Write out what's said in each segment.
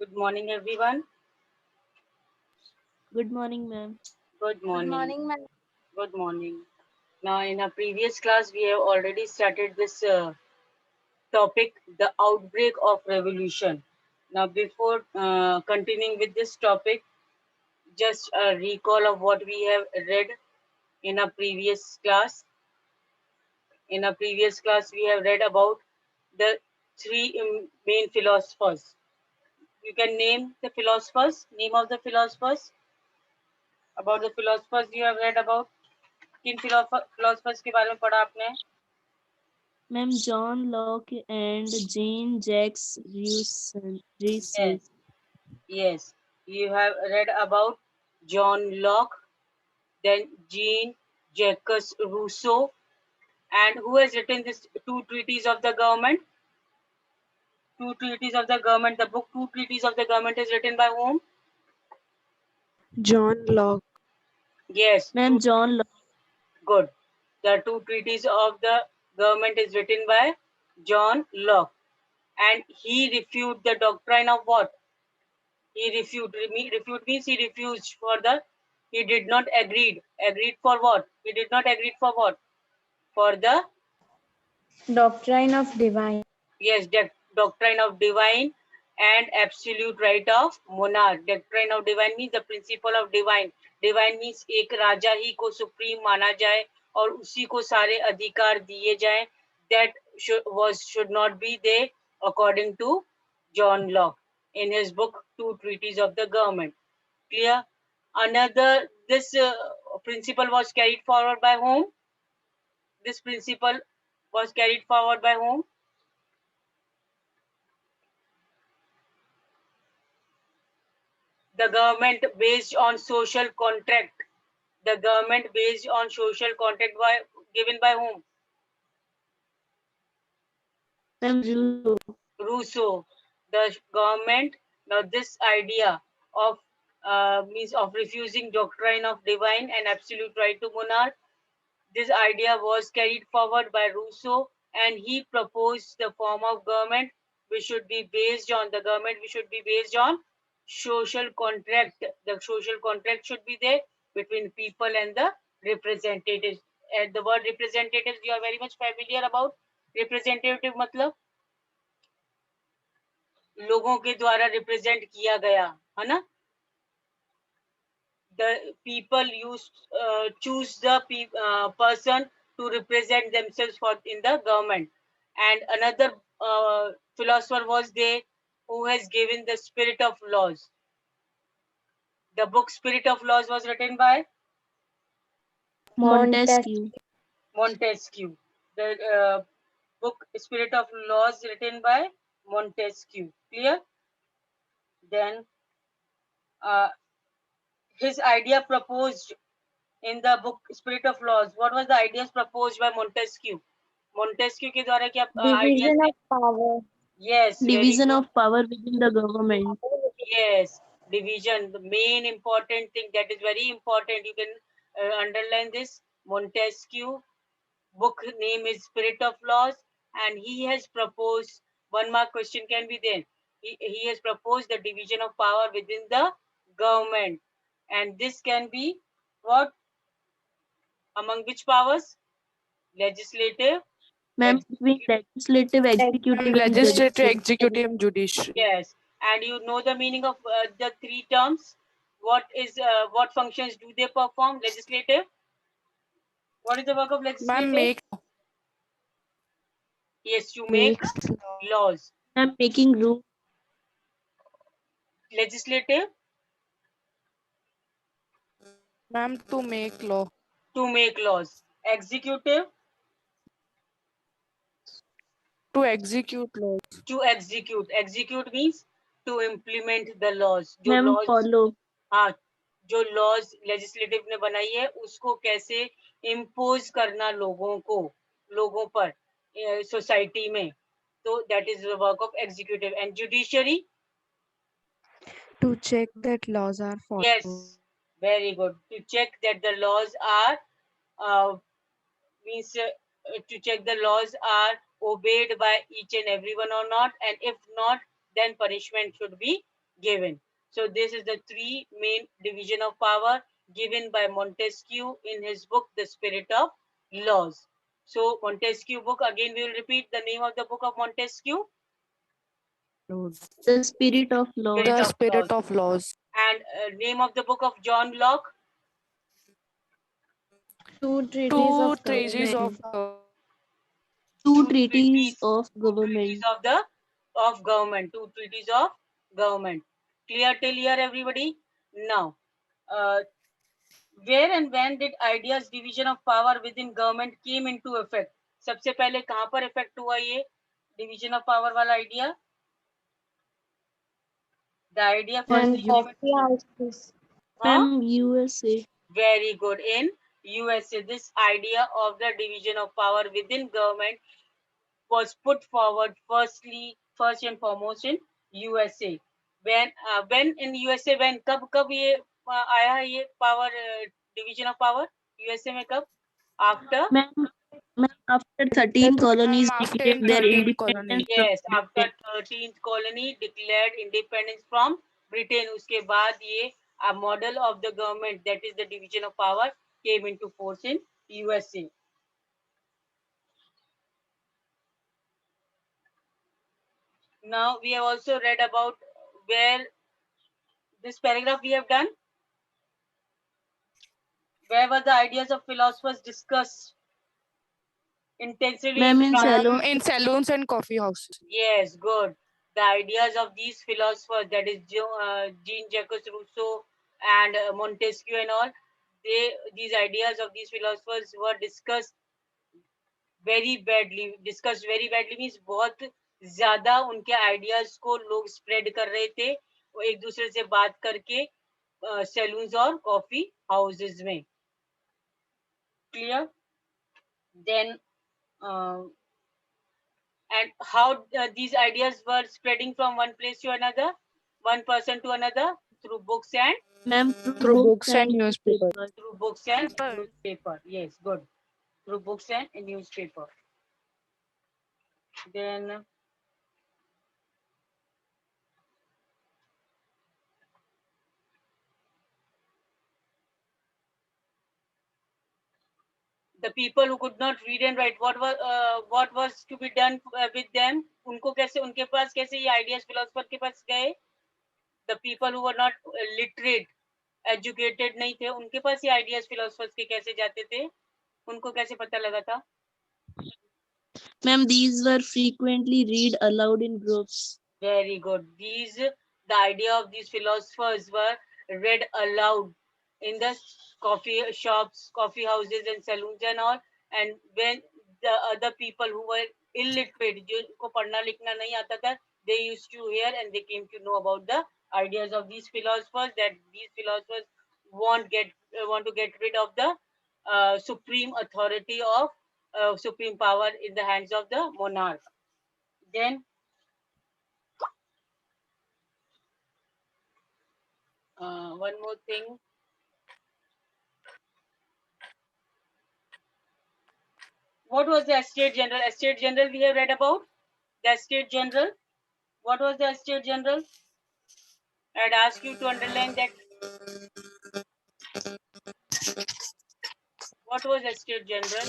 Good morning, everyone. Good morning, ma'am. Good Good morning. morning, ma'am. Good morning. Now, in our previous class, we have already started this topic, the outbreak of revolution. Now, before continuing with this topic, just a recall of what we have read in our previous class. In our previous class, we have read about the three main philosophers. You can name the philosophers, name of the philosophers, about the philosophers you have read about. किन philosophers के बारे में पढ़ा आपने? Ma'am, John Locke and Jean Jacques Rousseau. Yes, yes. You have read about John Locke, then Jean Jacques Rousseau, and who has written this two treaties of the government? Two treaties of the government. The book Two Treaties of the Government is written by whom? John Locke. Yes, Ma'am, John Locke. good. The two treaties of the government is written by John Locke, and he refuted the doctrine of what? He refuted. Refute means he refused for the. He did not agreed. Agreed for what? He did not agreed for what? For the Doctrine of Divine. yes, doctrine of divine and absolute right of monarch. Doctrine of divine means the principle of divine. Divine means एक राजा ही को supreme माना जाए और उसी को सारे अधिकार दिए जाएं. That should not be there according to John Locke in his book Two Treaties of the Government. Clear? Another this principle was carried forward by whom? This principle was carried forward by whom? The government based on social contract. The government based on social contract given by whom? Ma'am, Rousseau. Rousseau. The government. Now this idea of means of refusing doctrine of divine and absolute right to monarch. This idea was carried forward by Rousseau, and he proposed the form of government which should be based on the government which should be based on social contract. The social contract should be there between people and the representatives. And the word representatives, you are very much familiar about. Representative मतलब लोगों के द्वारा represent किया गया है ना. The people used choose the person to represent themselves for in the government. And another philosopher was there who has given the spirit of laws. The book Spirit of Laws was written by Montesquieu. Montesquieu. The book Spirit of Laws written by Montesquieu. Clear? Then uh, his idea proposed in the book Spirit of Laws. What was the ideas proposed by Montesquieu? Montesquieu के द्वारा क्या ideas Division थे? of power. Yes, very Division good. of power within the government. Yes, division, the main important thing that is very important. You can underline this. Montesquieu book name is Spirit of Laws, and he has proposed one mark question can be there. He has proposed the division of power within the government, and this can be what among which powers? Legislative, Ma'am, between executive. legislative, executive, and Legislative, judicial. executive, and judiciary. Yes, and you know the meaning of the three terms. What functions do they perform? Legislative. What is the work of Ma'am, legislative? make Yes, to make Makes laws. Ma'am, making rules. Legislative ma'am to make law. to make laws. Executive To execute laws. to execute. Execute means to implement the laws. जो Ma'am, laws follow. हाँ जो laws legislative ने बनाई है उसको कैसे impose करना लोगों पर society में. So that is the work of executive. And judiciary. to check that laws are followed. Yes, very good. To check that the laws are means to check the laws are obeyed by each and everyone or not, and if not, then punishment should be given. So this is the three main division of power given by Montesquieu in his book, The Spirit of Laws. So Montesquieu book, again we will repeat the name of the book of Montesquieu, The spirit of law. Spirit The of Laws. spirit of laws. And name of the book of John Locke, Two treaties Two of treaties government. of Two two treaties treaties, of two treaties government. of the of government, two treaties of government. Clear till here, everybody? Now, uh, where and when did ideas division of power within government came into effect? सबसे पहले कहाँ पर effect हुआ ये division of power वाला idea? The idea And firstly came coffee houses. huh? Ma'am, USA. Very good. In USA, this idea of the division of power within government was put forward first and foremost in USA. When in USA, when कब ये आया है ये power division of power USA में कब? After Ma'am, after After 13 colonies after declared their 13 colony. independence from yes, after Britain. 13th colony declared independence from Britain, उसके बाद ये a model of the government, that is the division of power, came into force in USA. Now we have also read about where this paragraph we have done, where were the ideas of philosophers discussed intensively in Ma'am, in France? Salon. In saloons and coffee houses. Yes, good. The ideas of these philosophers, that is Jean-Jacques Rousseau and Montesquieu and all, these ideas of these philosophers were discussed very badly means बहुत ज्यादा उनके ideas को लोग spread कर रहे थे वो एक दूसरे से बात करके सैलून्स और कॉफी हाउसेज में. Clear? Then and how these ideas were spreading from one place to another, one person to another, through books and Ma'am, Through books and newspapers. through books and newspaper. Yes, good. Through books and newspaper. Then the people who could not read and write, what was to be done with them? उनको कैसे उनके पास कैसे ये ideas philosopher के पास गए? The people who were not literate, educated नहीं थे, उनके पास ये ideas philosophers के कैसे जाते थे? उनको कैसे पता लगा था? Ma'am, these were frequently read aloud in groups. Very good. The idea of these philosophers were read aloud in the coffee shops, coffee houses, and saloons and all. And when the other people who were illiterate, जिनको पढ़ना लिखना नहीं आता था, they used to hear and they came to know about the ideas of these philosophers. That these philosophers want to get rid of the supreme authority of supreme power in the hands of the monarch. Then one more thing. What was the Estate General? Estate General we have read about. The Estate General. What was the Estate General? I'd ask you to underline that. What was Estate General?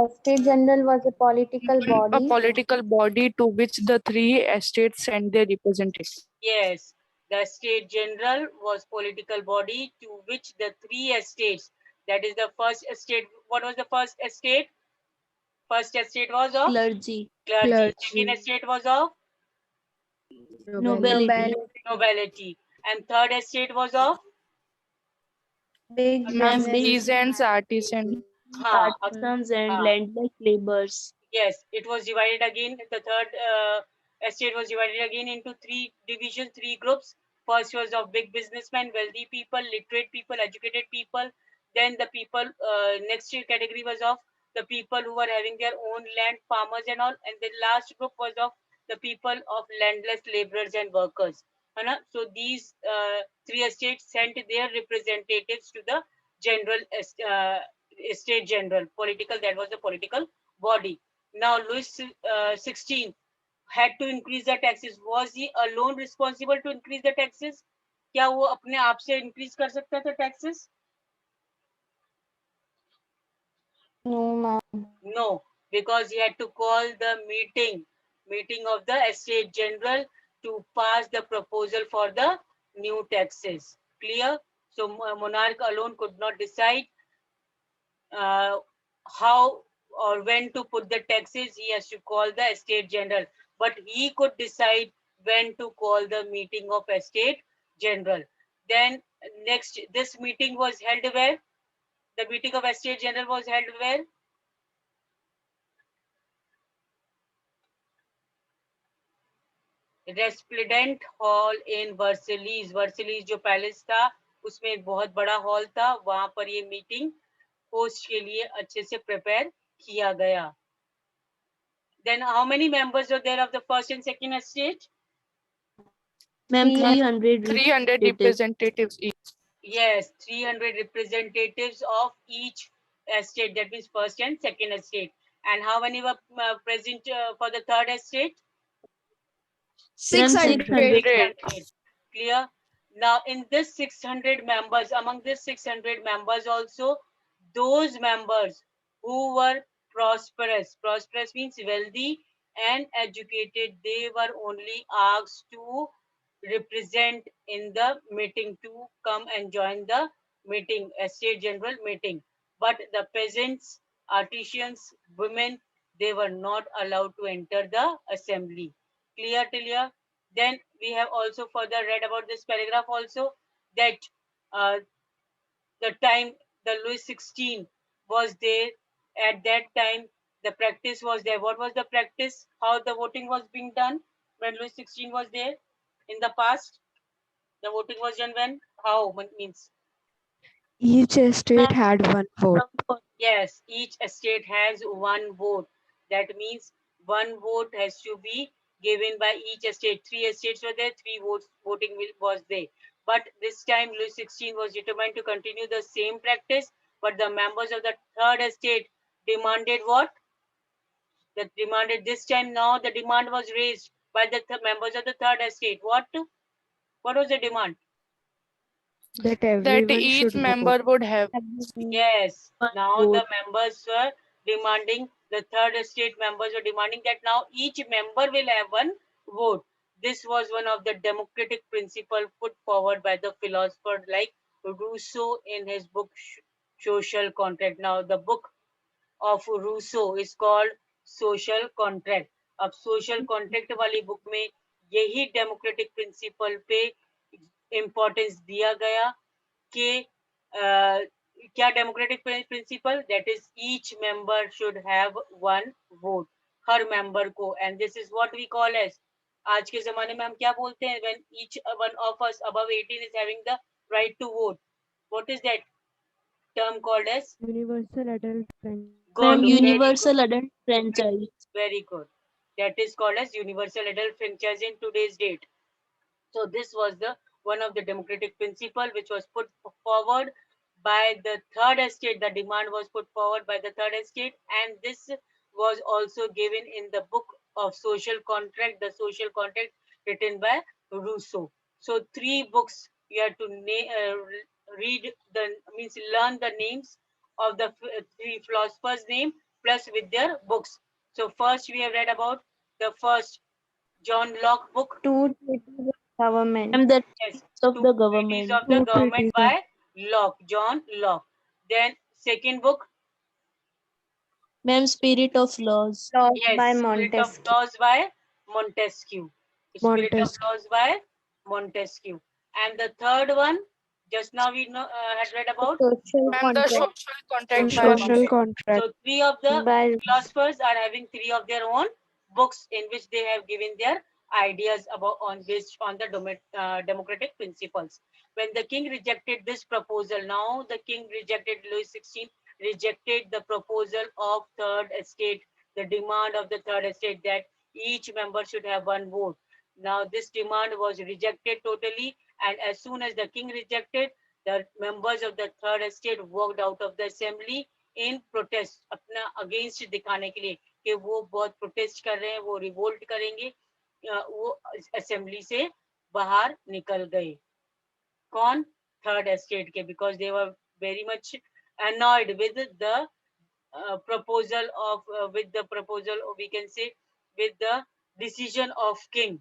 Estate General was a political A body. political body to which the three estates sent their representatives. Yes, the Estate General was political body to which the three estates. That is the first estate. What was the first estate? First estate was of Clergy. clergy. Second estate was of Nobility. nobility. And third estate was of Big Ma'am, big Peasants, artisans. artisans and landless laborers. yes, it was divided again. The third estate was divided again into three divisions, three groups. First was of big businessmen, wealthy people, literate people, educated people. Then the people, next category was of the people who were having their own land, farmers and all. And the last group was of the people of landless laborers and workers. So these three estates sent their representatives to the general estate general, political, that was the political body. Now Louis XVI had to increase the taxes. Was he alone responsible to increase the taxes? क्या वो अपने आप से increase कर सकता था taxes? No, ma'am. No, because he had to call the meeting of the Estate General to pass the proposal for the new taxes. Clear? So monarch alone could not decide how or when to put the taxes. He has to call the Estate General, but he could decide when to call the meeting of Estate General. Then next, this meeting was held where? The meeting of Estate General was held where? Resplendent hall in Versailles. Versailles जो palace था उसमें एक बहुत बड़ा hall था, वहां पर ये मीटिंग होस्ट के लिए अच्छे से प्रिपेयर किया गया। Then how many members were there of the first and second estate? Ma'am, 300 300 300 representatives each. Yes, 300 representatives of each estate, that means first and second estate. And how many were present for the third estate? Ma'am, 600. 600. Clear? Now, in this 600 members, among this 600 members also, those members who were prosperous means wealthy and educated, they were only asked to represent in the meeting, to come and join the meeting, estate general meeting. But the peasants, artisans, women, they were not allowed to enter the assembly. Clear till here? Then we have also further read about this paragraph also, that uh, the time the Louis XVI was there, at that time the practice was there. What was the practice? How the voting was being done when Louis XVI was there in the past? The voting was done when? How means? Each estate had one vote. Yes, each estate has one vote. That means one vote has to be given by each estate. Three estates were there, three votes voting was there. But this time Louis XVI was determined to continue the same practice, but the members of the third estate demanded what? That demanded this time, now the demand was raised by the members of the third estate. What was the demand? That That everyone each should member vote. would have. Yes, now the vote. members were demanding, the third estate members were demanding that now each member will have one vote. This was one of the democratic principle put forward by the philosopher like Rousseau in his book Social Contract. Now the book of Rousseau is called Social Contract. अब social contract वाली book में यही democratic principle पे importance दिया गया कि क्या democratic principle, that is each member should have one vote, हर मेंबर को, and this is what we call as, आज के जमाने में हम क्या बोलते हैं, when each one of us above 18 is having the right to vote, what is that term called as? Universal adult friend. Good, Ma'am, very good, universal adult franchise. very good. That is called as universal adult franchise in today's date. So this was the one of the democratic principle which was put forward by the third estate. The demand was put forward by the third estate, and this was also given in the book of social contract, the social contract written by Rousseau. So three books you have to read, the means learn the names of the three philosophers name plus with their books. So first we have read about the first John Locke book. Two treaties of government. Ma'am, the Yes, of two the treaties government. of the Two government treaties of by Locke, John Locke. Then second book, Ma'am, spirit of laws. laws yes, by Spirit of Montesquieu. Laws by Montesquieu. Spirit of Montesquieu. Laws by Montesquieu. And the third one, just now we know, had read about Social And the contract. social contract social by Social contract. contract So three of the by philosophers are having three of their own books in which they have given their ideas about on based on the democratic principles. When the king rejected this proposal, now the king rejected, Louis XVI rejected the proposal of third estate, the demand of the third estate that each member should have one vote. Now this demand was rejected totally, and as soon as the king rejected, the members of the third estate walked out of the assembly in protest, अपना against दिखाने के लिए कि वो बहुत protest कर रहे हैं, वो रिवोल्ट करेंगे, वो असेंबली से बाहर निकल गए। कौन? थर्ड एस्टेट के, because they were very much annoyed with the proposal of with the proposal, or we can say with the decision of king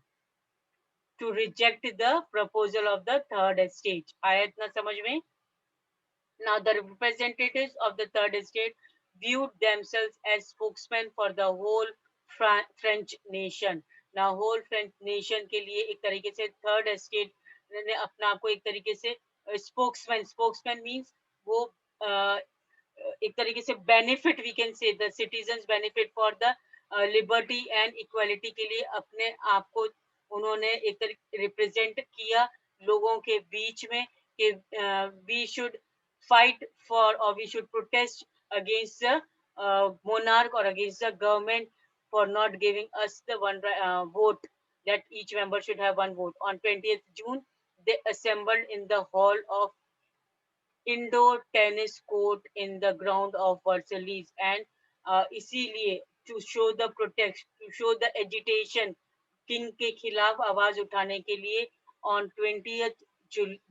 to reject the proposal of the third estate. आया इतना समझ में? Now the representatives of the third estate viewed themselves as spokesmen for the whole French nation. Now whole French nation के लिए एक तरीके से third estate ने अपना आपको एक तरीके से spokesman means वो एक तरीके से benefit, we can say the citizens benefit for the liberty and equality के लिए अपने आप को उन्होंने एक तरीके रिप्रेजेंट किया लोगों के बीच में कि we should fight for, or we should protest against the monarch or against the government for not giving us the one vote, that each member should have one vote. On 20th June, they assembled in the hall of indoor tennis court in the ground of Versailles, and इसीलिए to show the protest, to show the agitation, king के खिलाफ आवाज उठाने के लिए on 20th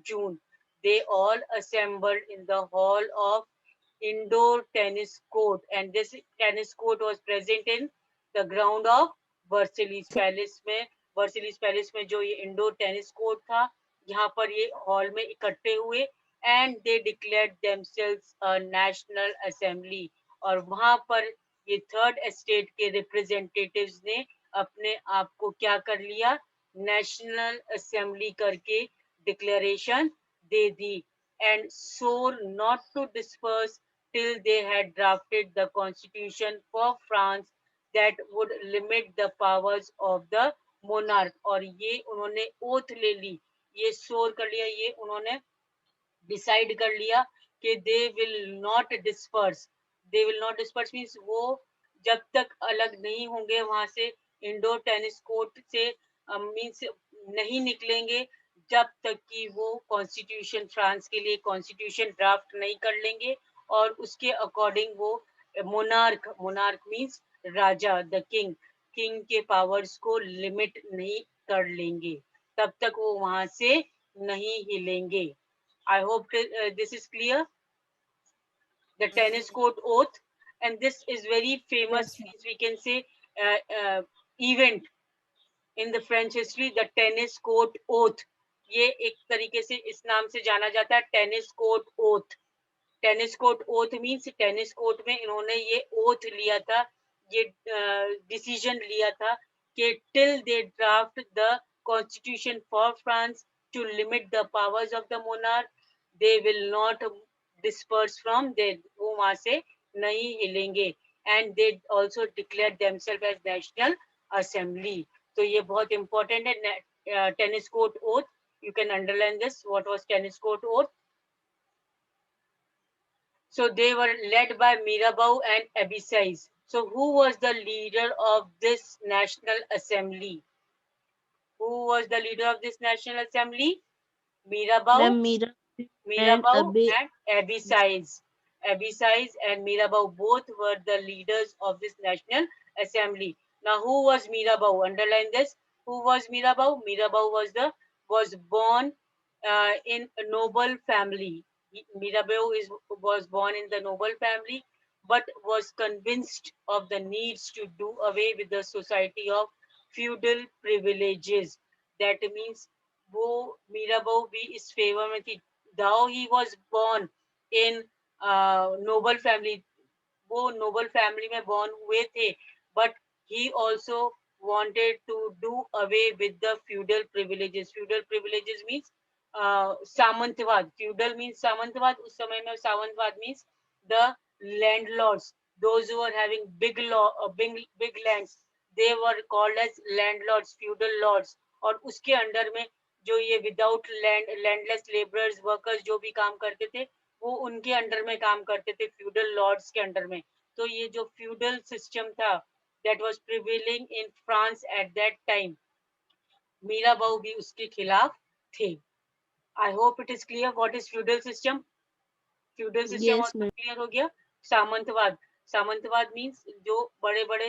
June, they all assembled in the hall of indoor tennis court, and this tennis court was present in the ground of Versailles Palace में, Versailles Palace में जो ये indoor tennis court था, यहाँ पर ये hall में इकट्ठे हुए, and they declared themselves a national assembly, और वहाँ पर ये थर्ड एस्टेट के रिप्रेजेंटेटिव्स ने अपने आप को क्या कर लिया? नेशनल असेंबली करके declaration they the, and swore not to disperse till they had drafted the constitution for France that would limit the powers of the monarch. और ये उन्होंने ओथ ले ली, ये सोर कर लिया, ये उन्होंने डिसाइड कर लिया कि दे will not disperse, they will not disperse means वो जब तक अलग नहीं होंगे वहां से, इंडोर टेनिस कोर्ट से मीन्स नहीं निकलेंगे जब तक कि वो कॉन्स्टिट्यूशन, फ्रांस के लिए कॉन्स्टिट्यूशन ड्राफ्ट नहीं कर लेंगे, और उसके अकॉर्डिंग वो monarch, monarch means Raja, the king, king के पावर्स को लिमिट नहीं कर लेंगे, तब तक वो वहां से नहीं हिलेंगे। I hope this is clear. The tennis court oath, and this is very famous, Yes, we can say, event in the French history, the tennis court oath. ये एक तरीके से इस नाम से जाना जाता है, tennis court oath. Tennis court oath means tennis court में इन्होंने ये ओथ लिया था, ये डिसीजन लिया था कि till they draft the constitution for France to limit the powers of the monarch, they will not disperse from there, वो वहां से नहीं हिलेंगे, and they also declare themselves as national assembly. तो ये बहुत इंपॉर्टेंट है, tennis court oath, you can underline this, what was tennis court oath. So they were led by Mirabeau and Abbassides. So who was the leader of this National Assembly? Who was the leader of this National Assembly? Mirabeau, ma'am, Mira and Mirabeau Abe. and Abbassides. Abbassides and Mirabeau both were the leaders of this National Assembly. Now who was Mirabeau? Underline this. Who was Mirabeau? Mirabeau was born in a noble family. Mirabeau was born in the noble family, but was convinced of the needs to do away with the society of feudal privileges. That means वो मीराबाऊ भी इस favour में थी, though he was born in noble family, वो noble family में born हुए थे, but he also wanted to do away with the feudal privileges. Feudal privileges means सामंतवाद, feudal means सामंतवाद, उस समय में सामंतवाद means the landlords, those who are having big lands, they were called as landlords, feudal lords, और उसके under में जो ये without land, landless labourers, workers जो भी काम करते थे, वो उनके अंडर में काम करते थे, फ्यूडल लॉर्ड्स के अंडर में। तो ये जो फ्यूडल सिस्टम था, that was prevailing in France at that time, Mirabeau भी उसके खिलाफ थे। I hope it is clear what is feudal system. Feudal system Yes, also ma'am. Clear हो गया। सामंतवाद, सामंतवाद मीन्स जो बड़े बड़े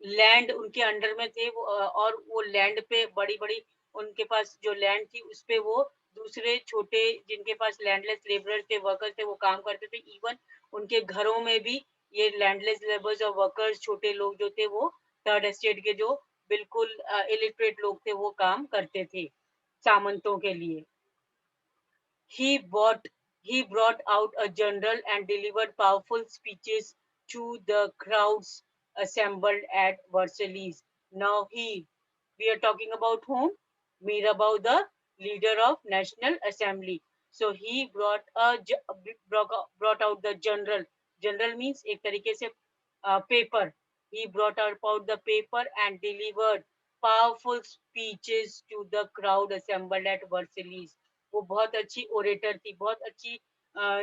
लैंड उनके अंडर में थे वो और वो लैंड पे बड़ी बड़ी उनके पास जो लैंड थी उस पे वो दूसरे छोटे जिनके पास लैंडलेस लेबरर थे वर्कर्स थे वो काम करते थे। इवन उनके घरों में भी ये लैंडलेस लेबर्स और वर्कर्स छोटे लोग जो थे वो थर्ड एस्टेट के जो बिल्कुल इलिटरेट लोग थे वो काम करते थे सामंतों के लिए। He brought, he brought out a general and delivered powerful speeches to the crowds assembled at Versailles. Now we are talking about whom? Mirabeau, the leader of National Assembly. So he brought out the general. General means एक तरीके से paper. He brought out the paper and delivered powerful speeches to the crowd assembled at Versailles. वो बहुत अच्छी orator थी, बहुत अच्छी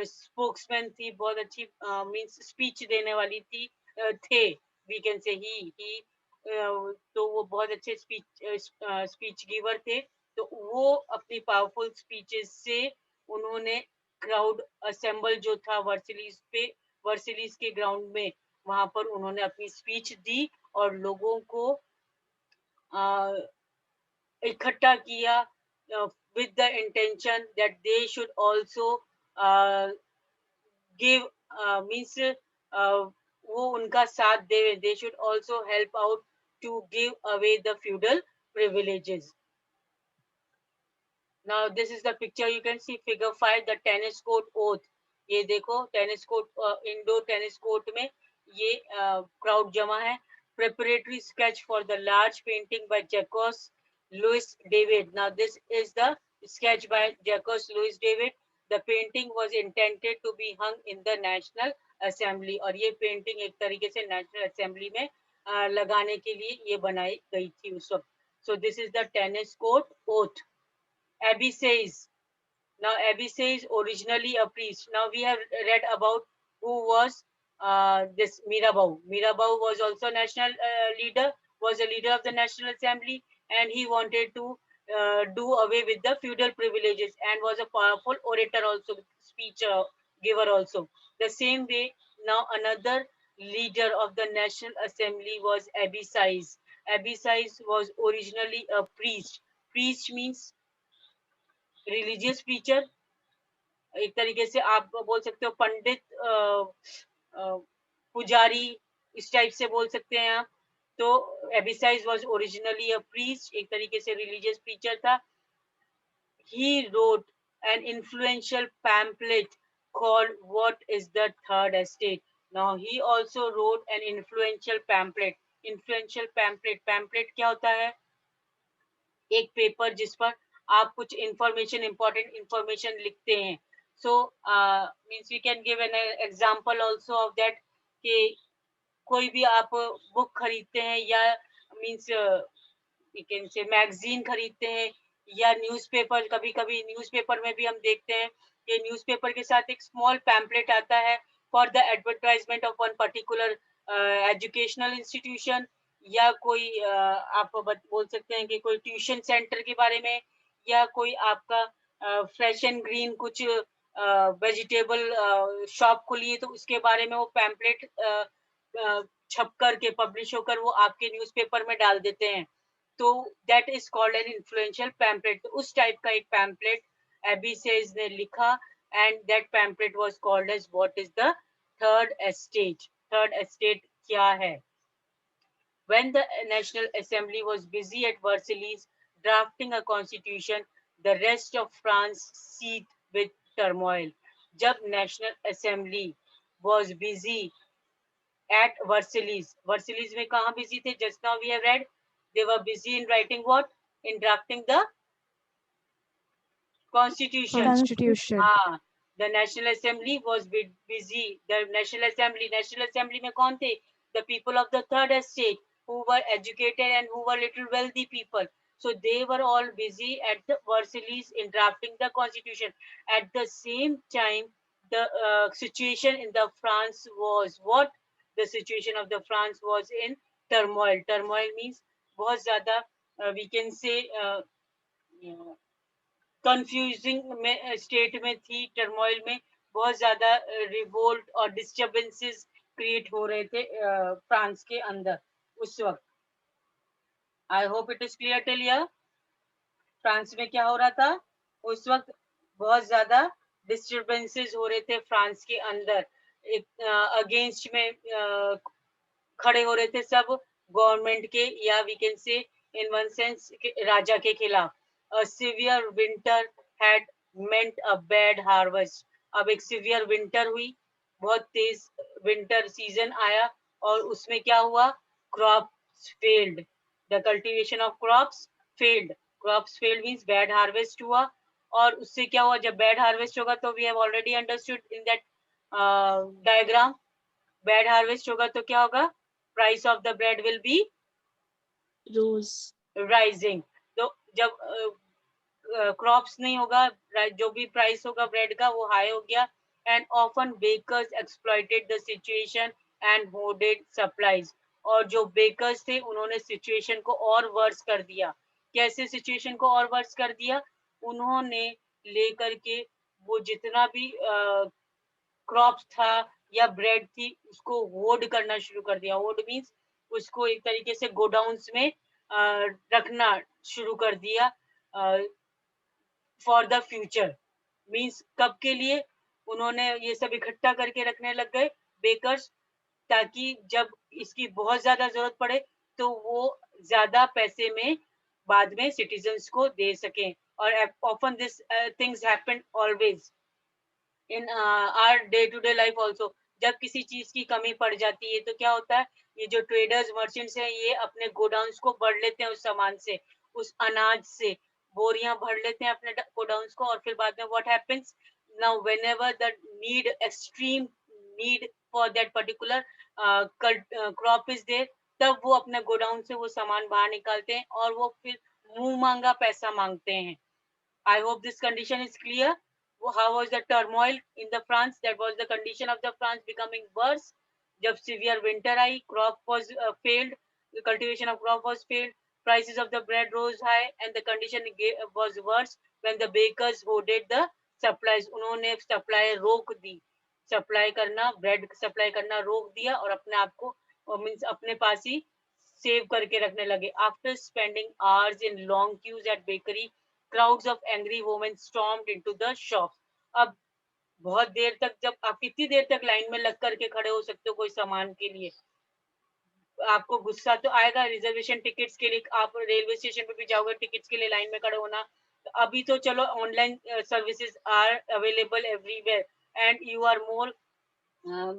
spokesman थी, बहुत अच्छी मींस स्पीच देने वाली थी थे वी कैन से ही तो वो बहुत अच्छे स्पीच गिवर थे। तो वो अपनी पावरफुल स्पीचेस से उन्होंने क्राउड असेंबल जो था वर्सिलीज के ग्राउंड में वहां पर उन्होंने अपनी स्पीच दी और लोगों को इकट्ठा किया with the intention that they should also give means वो उनका साथ दे they should also help out to give away the feudal privileges. Now this is the picture you can see figure 5 the tennis court oath. ये देखो tennis court indoor tennis court में ये crowd जमा है। preparatory sketch for the large painting by Jacques Louis David. Now this is the sketch by Jacques Louis David. The painting was intended to be hung in the National Assembly और ये painting एक तरीके से national assembly में लगाने के लिए ये बनाई गई थी उस वक्त। So this is the tennis court oath. Abby says, now Abby says originally a priest. Now we have read about who was this Mirabeau. Mirabeau was also national leader, was a leader of the National Assembly, and he wanted to do away with the feudal privileges and was a powerful orator also, speech giver also. The same way, now another leader of the National Assembly was Abby Size. Abby Size was originally a priest. Priest means religious preacher, एक तरीके से आप बोल सकते हो पंडित पुजारी इस type से बोल सकते हैं आप। तो एबिसाइज वाज ओरिजिनली अ प्रीस्ट, एक तरीके से रिलीजियस प्रीचर था। he wrote an influential pamphlet called What is the Third Estate. Now he also wrote an influential pamphlet. Influential pamphlet, pamphlet क्या होता है? एक पेपर जिस पर आप कुछ इंफॉर्मेशन इंपॉर्टेंट इंफॉर्मेशन लिखते हैं। So means we can give an example also of that कि कोई भी आप बुक खरीदते हैं या means we can say magazine खरीदते हैं या न्यूज़पेपर, कभी कभी न्यूज़पेपर में भी हम देखते हैं कि न्यूज़पेपर के साथ एक स्मॉल पैम्पलेट आता है for the advertisement of one particular educational institution या कोई आप बोल सकते हैं कि कोई ट्यूशन सेंटर के बारे में या कोई आपका फ्रेश एंड ग्रीन कुछ वेजिटेबल शॉप खुली है तो उसके बारे में वो पैम्पलेट छप करके पब्लिश होकर वो आपके न्यूज़पेपर में डाल देते हैं। तो that is called an influential pamphlet. तो उस टाइप का एक पैम्पलेट एबी सेज ने लिखा and that pamphlet was called as what is the third estate. Third estate क्या है? When the National Assembly was busy at Versailles drafting a constitution, the rest of France seethed with turmoil. जब National Assembly was busy at Versailles, Versailles में कहाँ busy थे? Just now we have read they were busy in writing what? In drafting the constitution. Constitution. हाँ, the National Assembly was busy. The National Assembly में कौन थे? The people of the third estate who were educated and who were little wealthy people. So they were all busy at the Versailles in drafting the constitution. At the same time, the situation in the France was what? The situation of the France was in turmoil. Turmoil means बहुत ज़्यादा we can say confusing में state में थी, turmoil में बहुत ज्यादा revolt और disturbances create हो रहे थे फ्रांस के अंदर उस वक्त। आई hope it is clear till here. France में क्या हो रहा था उस वक्त, बहुत ज्यादा डिस्टर्बेंसेस हो रहे थे फ्रांस के अंदर, अगेंस्ट में खड़े हो रहे थे सब गवर्नमेंट के, या वी कैन से इन वन सेंस राजा के खिलाफ। A severe winter had meant a bad harvest. अब एक सिवियर विंटर हुई, बहुत तेज विंटर सीजन आया, और उसमें क्या हुआ, crops failed, the cultivation of crops failed. Crops failed means bad harvest हुआ, और उससे क्या हुआ, जब बैड हार्वेस्ट होगा तो we have already understood in that diagram, bad harvest होगा तो क्या होगा, price of the bread will be Rose. Rising. तो जब क्रॉप्स नहीं होगा, जो भी प्राइस होगा ब्रेड का वो हाई हो गया, and often bakers exploited the situation and hoarded supplies. और जो बेकर्स थे उन्होंने सिचुएशन को और वर्स कर दिया। कैसे सिचुएशन को और वर्स कर दिया, उन्होंने लेकर के वो जितना भी क्रॉप्स था या ब्रेड थी उसको होर्ड करना शुरू कर दिया। होर्ड मींस उसको एक तरीके से गोडाउन्स में रखना शुरू कर दिया फॉर द फ्यूचर। मींस कब के लिए, उन्होंने ये सब इकट्ठा करके रखने लग गए बेकर्स, ताकि जब इसकी बहुत ज्यादा जरूरत पड़े तो वो ज्यादा पैसे में बाद में सिटीजन्स को दे सकें। और often this things happen always in our day to day life also. जब किसी चीज की कमी पड़ जाती है तो क्या होता है, ये जो ट्रेडर्स मर्चेंट्स हैं ये अपने गोडाउन्स को भर लेते हैं उस सामान से, उस अनाज से बोरियां भर लेते हैं अपने गोडाउन्स को, और फिर बाद में what happens now, whenever the need, extreme need for that particular crop is there, तब वो अपने गोडाउन से वो सामान बाहर निकालते हैं और वो फिर मुंह मांगा पैसा मांगते हैं। I hope this condition is clear. How was the turmoil in the France? That was the condition of the France becoming worse. जब severe winter I, crop was failed, the cultivation of crop was failed, prices of the bread rose high, and the condition was worse when the bakers hoarded the supplies. उन्होंने supply रोक दी, supply करना, bread supply करना रोक दिया, और अपने आप को means अपने पास ही सेव करके रखने लगे। After spending hours in long queues at bakery, crowds of angry women stormed into the shops. अब बहुत देर तक, जब आप कितनी देर तक लाइन में लग करके खड़े हो सकते हो कोई सामान के लिए, आपको गुस्सा तो आएगा। रिजर्वेशन टिकट्स के लिए आप रेलवे स्टेशन पे भी जाओगे, टिकट्स के लिए लाइन में खड़े होना, अभी तो चलो online services are available everywhere and you are more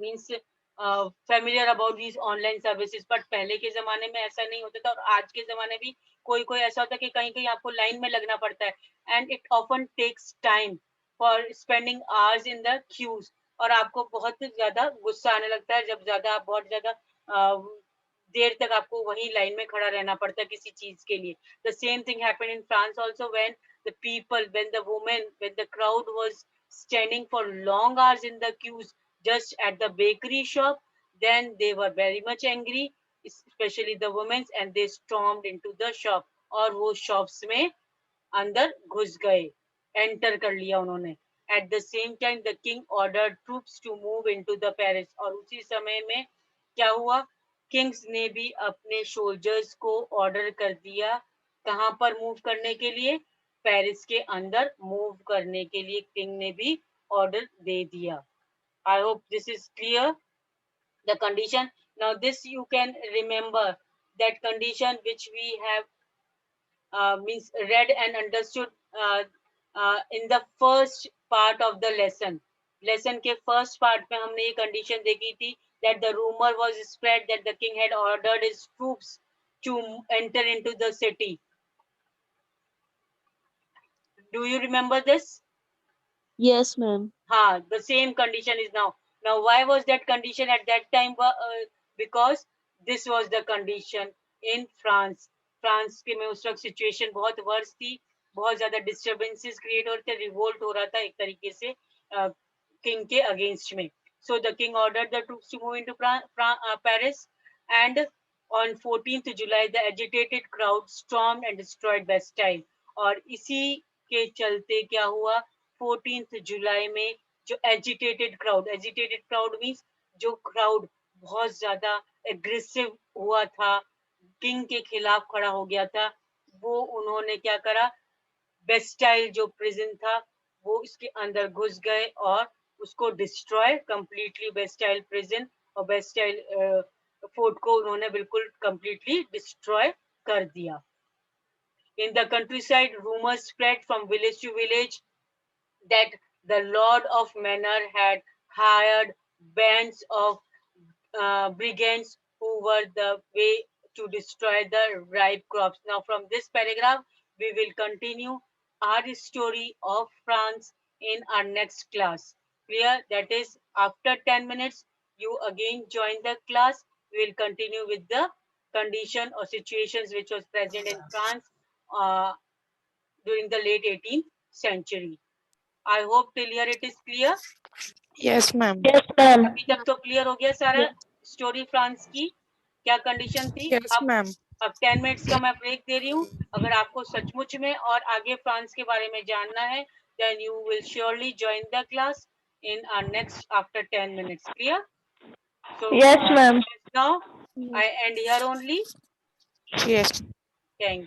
means familiar about these online services, but पहले के जमाने में ऐसा नहीं होता था, और आज के जमाने भी कोई कोई ऐसा होता है कि कहीं कहीं आपको लाइन में लगना पड़ता है, and it often takes time for spending hours in the queues, और आपको बहुत ज्यादा गुस्सा आने लगता है जब ज्यादा आप बहुत ज्यादा देर तक आपको वही लाइन में खड़ा रहना पड़ता है किसी चीज के लिए। The same thing happened in France also, when the people, when the women, when the crowd was standing for long hours in the queues just at the bakery shop, then they were very much angry, especially the women, and they stormed into the shop, और वो shops में अंदर घुस गए, enter कर लिया उन्होंने। At the same time the king order troops to move into the Paris, और उसी समय में क्या हुआ, किंग्स ने भी अपने सोल्जर्स को ऑर्डर कर दिया कहां पर मूव करने के लिए, पेरिस के अंदर मूव करने के लिए किंग ने भी ऑर्डर दे दिया। I hope this is clear the condition. Now this you can remember that condition which we have means read and understood in the first part of the lesson. Lesson के first part में हमने ये condition देखी थी that the rumor was spread that the king had ordered his troops to enter into the city. Do you remember this? Yes, ma'am. हाँ, the same condition is now. Now, why was that condition at that time? Because this was the condition in France. France के में उस वक्त situation बहुत verse थी, बहुत ज्यादा disturbances create हो रहे थे, रिवोल्ट हो रहा था एक तरीके से किंग के अगेंस्ट में। So the king ordered the troops to move into Paris, and on 14th July the agitated crowd stormed and destroyed Bastille. और इसी के चलते क्या हुआ, 14th July में जो एजिटेटेड क्राउड मीन्स जो क्राउड बहुत ज्यादा एग्रेसिव हुआ था, किंग के खिलाफ खड़ा हो गया था, वो उन्होंने क्या करा, बेस्टाइल जो प्रिजन था वो इसके अंदर घुस गए और उसको डिस्ट्रॉय कंप्लीटली, बेस्टाइल प्रिजन और बेस्टाइल फोर्ट को उन्होंने बिल्कुल कंप्लीटली डिस्ट्रॉय कर दिया. In the countryside, rumors spread from village to village that the Lord of Manor had hired bands of brigands who were the way to destroy the ripe crops. Now, from this paragraph, we will continue our story of France in our next class. Clear? That is, after 10 minutes, you again join the class. We will continue with the condition or situations which was present in France uh, during the late 18th century. I hope till here it is clear. Yes, ma'am. अभी तक तो clear हो गया सारा story France की, क्या condition थी. Yes, ma'am. अब 10 मिनट्स का मैं ब्रेक दे रही हूँ. अगर आपको सचमुच में और आगे फ्रांस के बारे में जानना है, then you will surely join the class in our next after 10 minutes. Clear? So Yes, ma'am. now I end here only. Yes. Thank you.